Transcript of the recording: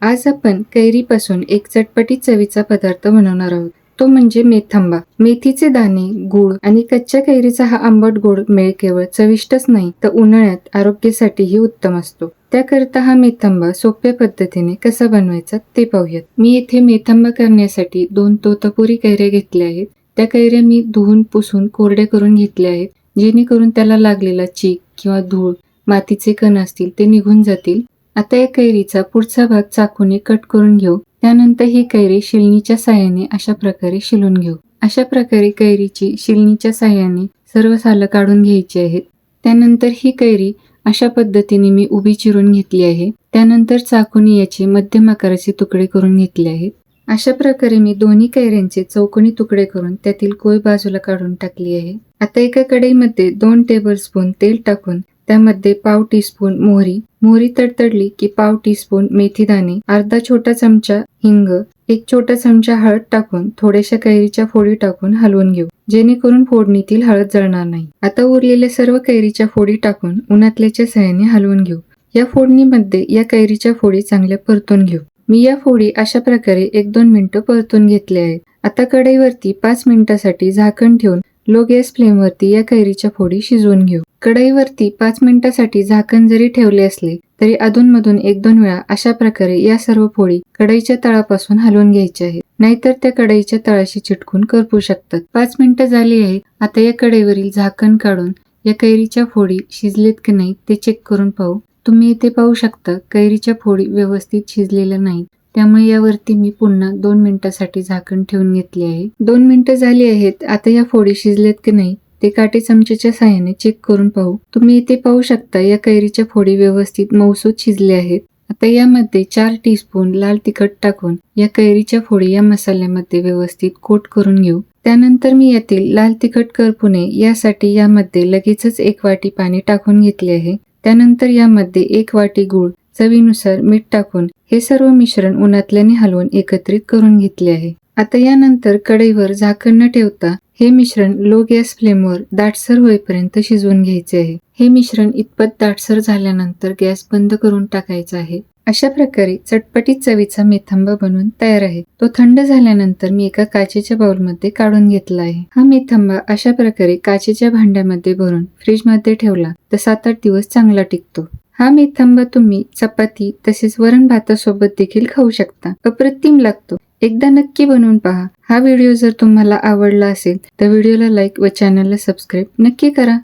आज आपण कैरीपासून एक चटपटीत चवीचा पदार्थ बनवणार आहोत, तो म्हणजे मेथांबा। मेथीचे दाणे, गूळ आणि कच्च्या कैरीचा हा आंबट गोड मेळ केवळ चविष्टच नाही तर उन्हाळ्यात आरोग्यासाठीही उत्तम असतो। त्याकरिता हा मेथांबा सोप्या पद्धतीने कसा बनवायचा ते पाहूयात। मी येथे मेथांबा करण्यासाठी 2 तोतापुरी कैऱ्या घेतल्या आहेत। त्या कैऱ्या मी धुवून पुसून कोरड्या करून घेतल्या आहेत, जेणेकरून त्याला लागलेला चीक किंवा धूळ, मातीचे कण असतील ते निघून जातील। आता या कैरीचा पुढचा भाग चाकूने कट करून घेऊ। त्यानंतर ही कैरी शिलनीच्या साहाय्याने अशा प्रकारे शिलून घेऊ। अशा प्रकारे कैरीची शिलनीच्या साहाय्याने सर्व सालं काढून घ्यायची आहेत। त्यानंतर ही कैरी अशा पद्धतीने मी उभी चिरून घेतली आहे। त्यानंतर चाकूने याचे मध्यम आकाराचे तुकडे करून घेतले आहेत। अशा प्रकारे मी दोन्ही कैऱ्यांचे चौकोनी तुकडे करून त्यातील कोय बाजूला काढून टाकली आहे। आता एका कढईमध्ये 2 टेबलस्पून तेल टाकून त्यामध्ये पाव टीस्पून मोहरी तडतडली की पाव टीस्पून मेथी दाणे, अर्धा छोटा चमचा हिंग, 1 छोटा चमचा हळद टाकून थोड्याशा कैरीच्या फोडी टाकून हलवून घेऊ, जेणेकरून फोडणीतील हळद जळणार नाही। आता उरलेल्या सर्व कैरीच्या फोडी टाकून उन्हातल्याच्या साहाय्याने हलवून घेऊ। या फोडणीमध्ये या कैरीच्या फोडी चांगल्या परतून घेऊ। मी या फोडी अशा प्रकारे 1-2 मिनिटं परतून घेतल्या आहेत। आता कढईवरती 5 मिनिटांसाठी झाकण ठेवून लो गॅस फ्लेमवरती या कैरीच्या फोडी शिजवून घेऊ। कढईवरती 5 मिनिटांसाठी झाकण जरी ठेवले असले तरी अधूनमधून 1-2 वेळा अशा प्रकारे या सर्व फोडी कढईच्या तळापासून हलवून घ्यायच्या आहेत, नाहीतर त्या कढईच्या तळाशी चिटकून करपू शकतात। 5 मिनिटं झाली आहेत। आता या कढईवरील झाकण काढून या कैरीच्या फोडी शिजलेत की नाही ते चेक करून पाहू। तुम्ही इथे पाहू शकता कैरीच्या फोडी व्यवस्थित शिजलेल्या नाहीत, त्यामुळे यावरती मी पुन्हा 2 मिनिटांसाठी झाकण ठेवून घेतले आहे। 2 मिनिटं झाली आहेत। आता या फोडी शिजलेत की नाही ते काटे चमच्याच्या साहाय्याने चेक करून पाहू। तुम्ही इथे पाहू शकता या कैरीच्या फोडी व्यवस्थित मऊसूत शिजल्या आहेत। आता यामध्ये 4 टीस्पून लाल तिखट टाकून या कैरीच्या फोडी या मसाल्यामध्ये व्यवस्थित कोट करून घेऊ। त्यानंतर मी यातील लाल तिखट करपू नये यासाठी यामध्ये लगेचच 1 वाटी पाणी टाकून घेतले आहे। त्यानंतर यामध्ये 1 वाटी गूळ, चवीनुसार मीठ टाकून हे सर्व मिश्रण उन्हातल्याने हलवून एकत्रित करून घेतले आहे। आता यानंतर कढईवर झाकण न ठेवता हे मिश्रण लो गॅस फ्लेमवर दाटसर होईपर्यंत शिजवून घ्यायचे आहे। हे मिश्रण इतपत दाटसर झाल्यानंतर गॅस बंद करून टाकायचा आहे। अशा प्रकारे चटपटीत चवीचा मेथांबा बनवून तयार आहे। तो थंड झाल्यानंतर मी एका काचेच्या बाउलमध्ये काढून घेतला आहे। हा मेथांबा अशा प्रकारे काचेच्या भांड्यामध्ये भरून फ्रीजमध्ये ठेवला तर 7-8 दिवस चांगला टिकतो। हा मेथांबा तुम्ही चपाती तसेच वरण भातासोबत देखील खाऊ शकता। अप्रतिम लागतो। एकदा नक्की बनवून पहा। हा व्हिडिओ जर तुम्हाला आवडला असेल तर व्हिडिओला लाईक व चॅनलला सबस्क्राईब नक्की करा।